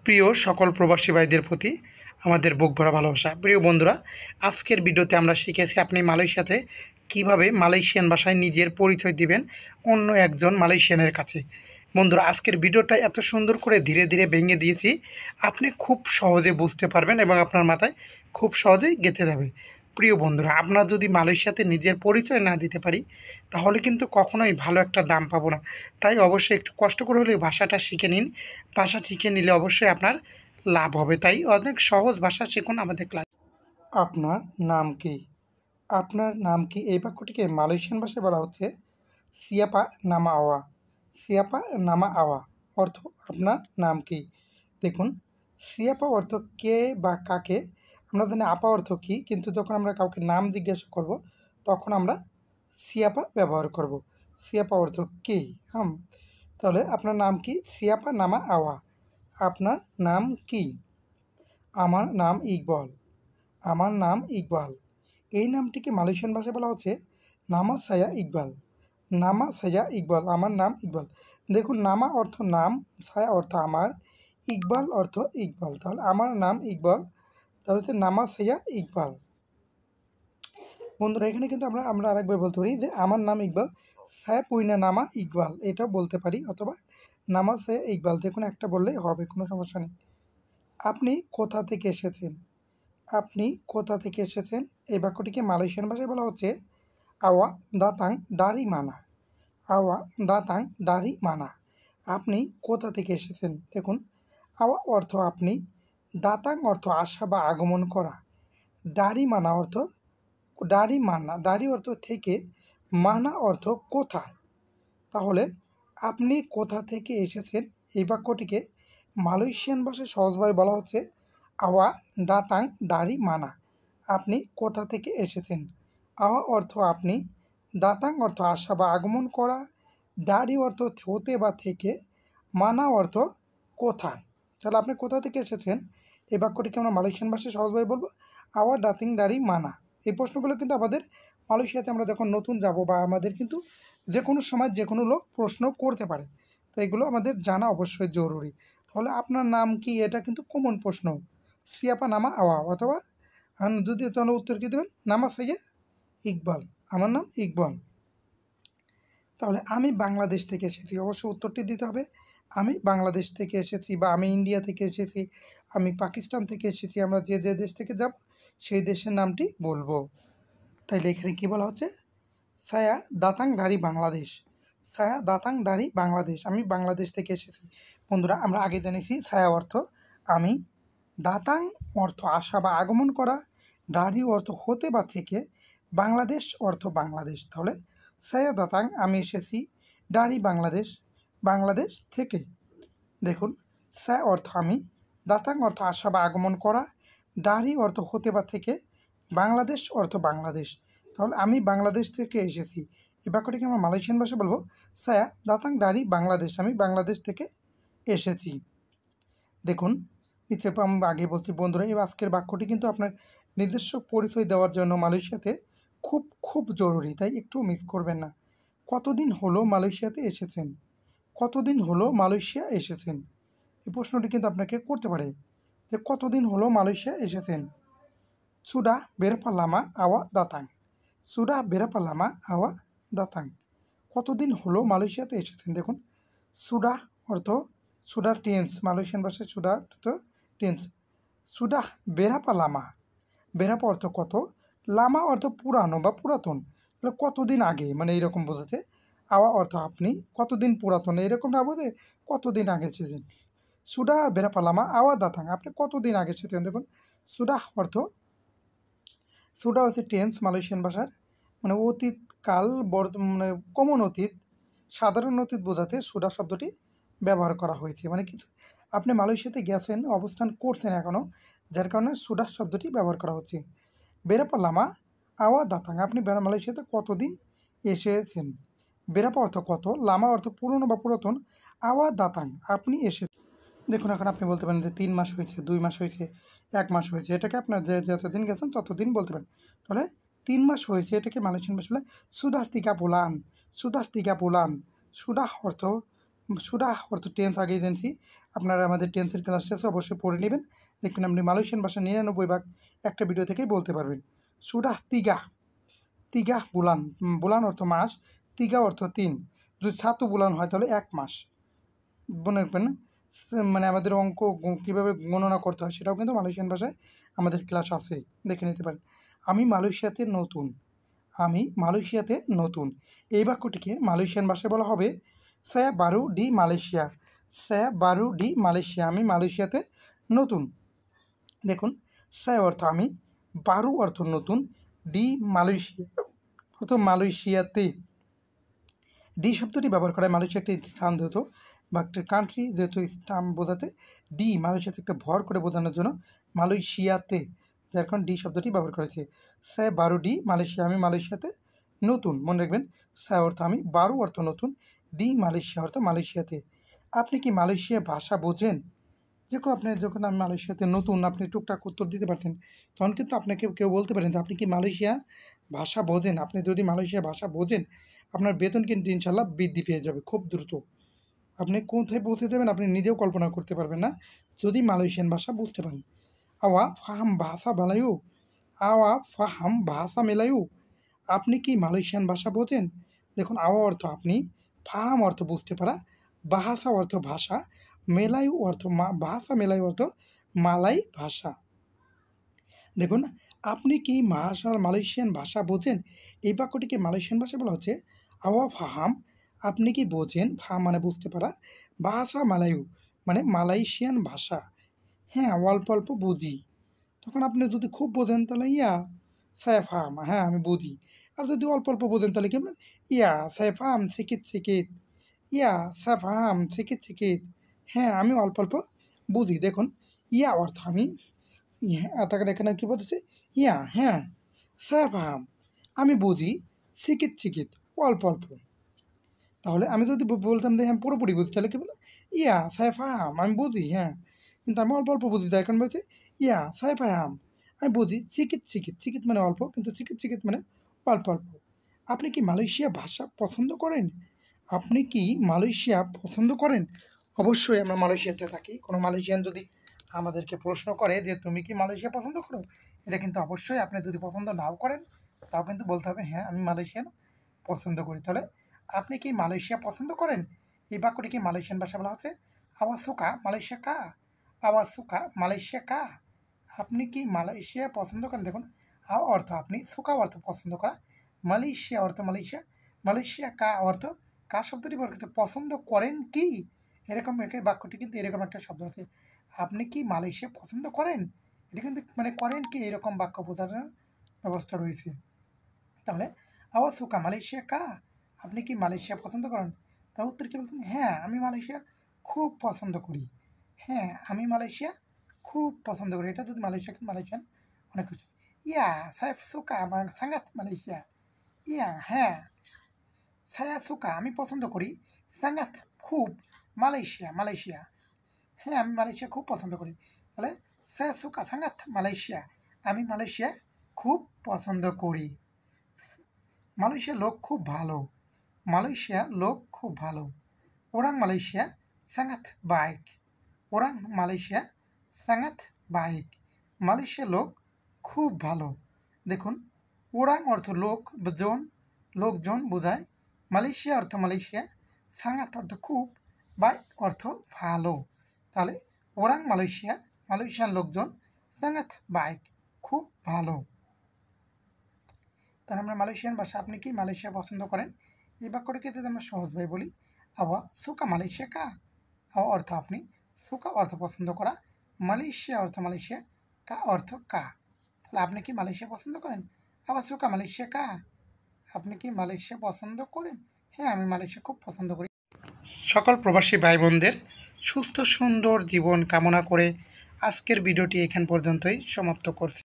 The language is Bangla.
প্রিয় সকল প্রবাসী ভাইদের প্রতি আমাদের বুক ভরা ভালোবাসা। প্রিয় বন্ধুরা, আজকের ভিডিওতে আমরা শিখেছি আপনি মালয়েশিয়াতে কিভাবে মালয়েশিয়ান ভাষায় নিজের পরিচয় দিবেন অন্য একজন মালয়েশিয়ানের কাছে। বন্ধুরা, আজকের ভিডিওটা এত সুন্দর করে ধীরে ধীরে ভেঙে দিয়েছি, আপনি খুব সহজে বুঝতে পারবেন এবং আপনার মাথায় খুব সহজেই গেঁথে যাবে। প্রিয় বন্ধুরা, আপনার যদি মালয়েশিয়াতে নিজের পরিচয় না দিতে পারি তাহলে কিন্তু কখনোই ভালো একটা দাম পাবো না। তাই অবশ্যই একটু কষ্ট করে হলেও ভাষাটা শিখে নিন। ভাষা শিখে নিলে অবশ্যই আপনার লাভ হবে। তাই অনেক সহজ ভাষা শিখুন আমাদের ক্লাস। আপনার নাম কি? আপনার নাম কি এই বাক্যটিকে মালয়েশিয়ান ভাষায় বলা হচ্ছে সিয়াপা নামা আওয়া। সিয়াপা নামা আওয়া অর্থ আপনার নাম কি। দেখুন, সিয়াপা অর্থ কে বা কাকে। আমরা জানি আপা অর্থ কী, কিন্তু যখন আমরা কাউকে নাম জিজ্ঞাসা করব তখন আমরা সিয়াপা ব্যবহার করব। সিয়াপা অর্থ কে। তাহলে আপনার নাম কি? সিয়াপা নামা আওয়া। আপনার নাম কি? আমার নাম ইকবাল। আমার নাম ইকবাল। এই নামটিকে মালয়েশিয়ান ভাষায় বলা হচ্ছে নামা সায়া ইকবাল। নামা সায়া ইকবাল। আমার নাম ইকবাল। দেখুন, নামা অর্থ নাম, সায়া অর্থ আমার, ইকবাল অর্থ ইকবাল। তাহলে আমার নাম ইকবাল, তাহলে হচ্ছে নামা সায়া ইকবাল। বন্ধুরা, এখানে কিন্তু আমরা আরেকবার বলতে পারি যে আমার নাম ইকবাল, সায়া পুইনা নামা ইকবাল, এটাও বলতে পারি, অথবা নামা সায়া ইকবাল, যে কোনো একটা বললেই হবে, কোনো সমস্যা নেই। আপনি কোথা থেকে এসেছেন? আপনি কোথা থেকে এসেছেন এই বাক্যটিকে মালয়েশিয়ান ভাষায় বলা হচ্ছে আওয়া দাতাং দারি মানা। আওয়া দাতাং দারি মানা। আপনি কোথা থেকে এসেছেন। দেখুন, আওয়া অর্থ আপনি, দাতাং অর্থ আসা বা আগমন করা, দারি মানা অর্থ দারি মানা, দারি অর্থ থেকে, মানা অর্থ কোথায়। তাহলে আপনি কোথা থেকে এসেছেন এই বাক্যটিকে মালয়েশিয়ান ভাষায় সহজভাবে বলা হচ্ছে আওয়া দাতাং দারি মানা। আপনি কোথা থেকে এসেছেন। আওয়া অর্থ আপনি, দাতাং অর্থ আসা বা আগমন করা, দারি অর্থ হতে বা থেকে, মানা অর্থ কোথায়। তাহলে আপনি কোথা থেকে এসেছেন এই বাক্যটিকে আমরা মালয়েশিয়ান ভাষায় সহজভাবে বলবো আওয়া দাতিং দারি মানা। এই প্রশ্নগুলো কিন্তু আমাদের মালয়েশিয়াতে আমরা যখন নতুন যাব বা আমাদের কিন্তু যে কোনো সময় যে কোনো লোক প্রশ্ন করতে পারে, তো এগুলো আমাদের জানা অবশ্যই জরুরি। তাহলে আপনার নাম কি, এটা কিন্তু কমন প্রশ্ন। সিয়াপা নামা আওয়া, অথবা যদি তাহলে উত্তর কী দেবেন, নামা সাইয়া ইকবাল। আমার নাম ইকবাল। তাহলে আমি বাংলাদেশ থেকে এসেছি, অবশ্যই উত্তরটি দিতে হবে আমি বাংলাদেশ থেকে এসেছি, বা আমি ইন্ডিয়া থেকে এসেছি, আমি পাকিস্তান থেকে এসেছি। আমরা যে যে দেশ থেকে যাব সেই দেশের নামটি বলবো। তাইলে এখানে কী বলা হচ্ছে, সায়া দাতাং দারি বাংলাদেশ। সায়া দাতাং দারি বাংলাদেশ। আমি বাংলাদেশ থেকে এসেছি। বন্ধুরা, আমরা আগে জেনেছি সায়া অর্থ আমি, দাতাং অর্থ আসা বা আগমন করা, দারি অর্থ হতে বা থেকে, বাংলাদেশ অর্থ বাংলাদেশ। তাহলে সায়া দাতাং আমি এসেছি, দারি বাংলাদেশ, বাংলাদেশ থেকে। দেখুন, সায়া অর্থ আমি, দাতাং অর্থ আসা বা আগমন করা, দারি অর্থ হতে বা থেকে, বাংলাদেশ অর্থ বাংলাদেশ। তাহলে আমি বাংলাদেশ থেকে এসেছি এই বাক্যটিকে আমরা মালয়েশিয়ান ভাষায় বলবো সায়া দাতাং দারি বাংলাদেশ। আমি বাংলাদেশ থেকে এসেছি। দেখুন, নিচে আমি আগে বলছি বন্ধুরা, এই আজকের বাক্যটি কিন্তু আপনার নিজস্ব পরিচয় দেওয়ার জন্য মালয়েশিয়াতে খুব খুব জরুরি, তাই একটু মিস করবেন না। কতদিন হলো মালয়েশিয়াতে এসেছেন? কতদিন হলো মালয়েশিয়া এসেছেন এই প্রশ্নটি কিন্তু আপনাকে করতে পারে যে কতদিন হলো মালয়েশিয়া এসেছেন। সুডা বেরপালামা আওয়া দাতাং। সুডা বেরপালামা আওয়া দাতাং। কতদিন হলো মালয়েশিয়াতে এসেছেন। দেখুন, সুডা অর্থ সুডার টেন্স, মালয়েশিয়ান ভাষায় সুডা অর্থ টেন্স। সুডা বেরাপা লামা। বেরাপা অর্থ কত, লামা অর্থ পুরানো বা পুরাতন। তাহলে কতদিন আগে, মানে এইরকম বোঝাতে। আওয়া অর্থ আপনি, কতদিন পুরাতন এরকম না বোঝে, কতদিন আগে এসেছেন। সুডা বেরাপা লামা আওয়া দাতাং, আপনি কতদিন আগে এসেছেন। দেখুন, সুডা অর্থ, সুডা হচ্ছে টেন্স মালয়েশিয়ান ভাষার, মানে অতীতকাল, মানে কমন অতীত, সাধারণ অতীত বোঝাতে সুডা শব্দটি ব্যবহার করা হয়েছে। মানে কিছু আপনি মালয়েশিয়াতে গেছেন, অবস্থান করছেন এখনও, যার কারণে সুডা শব্দটি ব্যবহার করা হচ্ছে। বেরাপা লামা আওয়া দাতাং, আপনি মালয়েশিয়াতে কতদিন এসেছেন। বেরাপা অর্থ কত, লামা অর্থ পুরনো বা পুরাতন, আওয়া দাতাং আপনি এসেছেন। দেখুন, এখন আপনি বলতে পারেন যে 3 মাস হয়েছে, 2 মাস হয়েছে, 1 মাস হয়েছে, এটাকে আপনার যে যতদিন গেছেন ততদিন বলতে পারেন। তাহলে 3 মাস হয়েছে এটাকে মালয়েশিয়ান ভাষায় সুদাহ তিকা পুলান। সুদাহ তিকা পুলান। সুদাহ অর্থ সুরাহ অর্থ টেন্স আগেই জেনেছি, আপনারা আমাদের টেন্সের ক্লাস শেষে অবশ্যই পড়ে নেবেন, দেখবেন আপনি মালয়েশিয়ান ভাষা 99 ভাগ একটা ভিডিও থেকেই বলতে পারবেন। সুরাহ তিগাহ, তিগাহ বুলান, বুলান অর্থ মাস, তিগা অর্থ 3, যদি 7 বুলান হয় তাহলে 1 মাস। মনে রাখবেন, মানে আমাদের অঙ্ক কীভাবে গণনা করতে হয় সেটাও কিন্তু মালয়েশিয়ান ভাষায় আমাদের ক্লাস আছে, দেখে নিতে পারেন। আমি মালয়েশিয়াতে নতুন, আমি মালয়েশিয়াতে নতুন, এই বাক্যটিকে মালয়েশিয়ান ভাষায় বলা হবে স্যা Bahru D Malaysia, স্যা Bahru D Malaysia, আমি মালয়েশিয়াতে নতুন। দেখুন, স্যা অর্থ আমি, বারু অর্থ নতুন, ডি মালয়েশিয়া অর্থ মালয়েশিয়াতে। ডি শব্দটি ব্যবহার করা হয় মালয়েশিয়া একটি স্থান যেহেতু বা একটা কান্ট্রি যেহেতু স্থান বোঝাতে, ডি মালয়েশিয়াতে একটা ভর করে বোঝানোর জন্য মালয়েশিয়াতে, যার কারণ ডি শব্দটি ব্যবহার করেছে। স্যা বারো ডি মালয়েশিয়া, আমি মালয়েশিয়াতে নতুন, মনে রাখবেন স্যা অর্থ আমি, বারো অর্থ নতুন, ডি মালয়েশিয়া অর্থ মালয়েশিয়াতে। আপনি কি মালয়েশিয়া ভাষা বোঝেন? দেখো, আপনি যখন আমি মালয়েশিয়াতে নতুন, আপনি টুকটাক উত্তর দিতে পারছেন, তখন কিন্তু আপনাকে কেউ বলতে পারেন যে আপনি কি মালয়েশিয়া ভাষা বোঝেন। আপনি যদি মালয়েশিয়া ভাষা বোঝেন, আপনার বেতন কিন্তু ইনশাল্লাহ বৃদ্ধি পেয়ে যাবে খুব দ্রুত। আপনি কোথায় পৌঁছে যাবেন আপনি নিজেও কল্পনা করতে পারবেন না যদি মালয়েশিয়ান ভাষা বুঝতে পারেন। আওয়া ফাহাম ভাষা বানায়ু, আওয়া ফাহাম ভাষা মেলায়ু, আপনি কি মালয়েশিয়ান ভাষা বোঝেন? দেখুন, আওয়া অর্থ আপনি, ফাহাম অর্থ বুঝতে পারা, ভাষা অর্থ ভাষা, মেলায়ু অর্থ ভাষা, মেলায়ু অর্থ মালাই ভাষা। দেখুন, আপনি কি মালয়েশিয়ান ভাষা বোঝেন, এই বাক্যটিকে মালয়েশিয়ান ভাষা বলা হচ্ছে আওয়া ফাহাম, আপনি কি বোঝেন, ফাহাম মানে বুঝতে পারা, ভাষা মালায়ু মানে মালয়েশিয়ান ভাষা, হ্যাঁ অল্প অল্প বুঝি। তখন আপনি যদি খুব বোঝেন তাহলে ইয়া সাইফাম, হ্যাঁ আমি বুঝি। আর যদি অল্প অল্প বোঝেন তাহলে কি বলবেন, ইয়া সাইফাম সিকিত সিকিত, ইয়া সাইফাম সিকিত সিকিত, হ্যাঁ আমি অল্প অল্প বুঝি। দেখুন, ইয়া অর্থ আমি, তাকে এখানে কী বলতেছে, ইয়া হ্যাঁ, সাইফাম আমি বুঝি, সিকিত সিকিত অল্প অল্প। তাহলে আমি যদি বলতাম যে হ্যাঁ পুরোপুরি বুঝি, তাহলে কী বলবো, ইয়া সাইফাম আমি বুঝি হ্যাঁ, কিন্তু আমি অল্প অল্প বুঝি, তাই এখন বলছে ইয়া সাইফাম আমি বুঝি, চিকিত চিকিত, চিকিত মানে অল্প, কিন্তু চিকিত চিকিত মানে অল্প অল্প। আপনি কি মালয়েশিয়া ভাষা পছন্দ করেন? আপনি কি মালয়েশিয়া পছন্দ করেন? অবশ্যই আমরা মালয়েশিয়াতে থাকি, কোনো মালয়েশিয়ান যদি আমাদেরকে প্রশ্ন করে যে তুমি কি মালয়েশিয়া পছন্দ করো, এটা কিন্তু অবশ্যই আপনি যদি পছন্দ নাও করেন তাও কিন্তু বলতে হবে হ্যাঁ আমি মালয়েশিয়ান পছন্দ করি। তাহলে আপনি কি মালয়েশিয়া পছন্দ করেন, এই বাক্যটিকে মালয়েশিয়ান ভাষা বলা হচ্ছে আওয়া সুকা মালয়েশিয়া কা, আওয়া সুকা মালয়েশিয়া কা, আপনি কি মালয়েশিয়া পছন্দ করেন। দেখুন, আওয়া অর্থ আপনি, সুকা অর্থ পছন্দ করা, মালয়েশিয়া অর্থ মালয়েশিয়া, মালয়েশিয়া কা অর্থ, কা শব্দটি ব্যবহৃত পছন্দ করেন কি, এরকম একটা বাক্যটি কিন্তু এরকম একটা শব্দ আছে, আপনি কি মালয়েশিয়া পছন্দ করেন, এটা কিন্তু মানে করেন কি এরকম বাক্য বোঝানোর ব্যবস্থা রয়েছে। তাহলে আওয়া সুকা মালয়েশিয়া কা, আপনি কি মালয়েশিয়া পছন্দ করেন, তার উত্তর কী বলতেন, হ্যাঁ আমি মালয়েশিয়া খুব পছন্দ করি, হ্যাঁ আমি মালয়েশিয়া খুব পছন্দ করি। এটা যদি মালয়েশিয়ান অনেক খুশি। ইয়া সাইফ সুকা আমার সাঙ্গাত মালয়েশিয়া, ইয়া হ্যাঁ, সায়া সুকা আমি পছন্দ করি, সাঙ্গাত খুব, মালয়েশিয়া মালয়েশিয়া, হ্যাঁ আমি মালয়েশিয়া খুব পছন্দ করি। তাহলে সায়া সুকা সাঙ্গাত মালয়েশিয়া, আমি মালয়েশিয়া খুব পছন্দ করি। মালয়েশিয়ার লোক খুব ভালো, মালয়েশিয়া লোক খুব ভালো, orang Malaysia sangat baik, orang Malaysia sangat baik, মালয়েশিয়ার লোক খুব ভালো। দেখুন, ওরাং অর্থ লোক বা জন, লোকজন বোঝায়, মালয়েশিয়া অর্থ মালয়েশিয়া, সাঙ্গাত অর্থ খুব, বাই অর্থ ভালো। তাহলে ওরাং মালয়েশিয়া, মালয়েশিয়ার লোকজন, সাঙ্গাত বাইক খুব ভালো। তাহলে আমরা মালয়েশিয়ান ভাষা, আপনি কি মালয়েশিয়া পছন্দ করেন, এই বাক্যটিকে যদি আমরা সহজভাবে বলি, আওয়া সুকা মালয়েশিয়া কা, আওয়া অর্থ আপনি, সুকা অর্থ পছন্দ করা, মালয়েশিয়া অর্থ মালয়েশিয়া, কা অর্থ কা। তাহলে আপনি কি মালয়েশিয়া পছন্দ করেন, আওয়া সুকা মালয়েশিয়া কা, আপনি কি মালয়েশিয়া পছন্দ করেন, হ্যাঁ আমি মালয়েশিয়া খুব পছন্দ করি। সকল প্রবাসী ভাই বোনদের সুস্থ সুন্দর জীবন কামনা করে আজকের ভিডিওটি এখান পর্যন্তই সমাপ্ত করছি।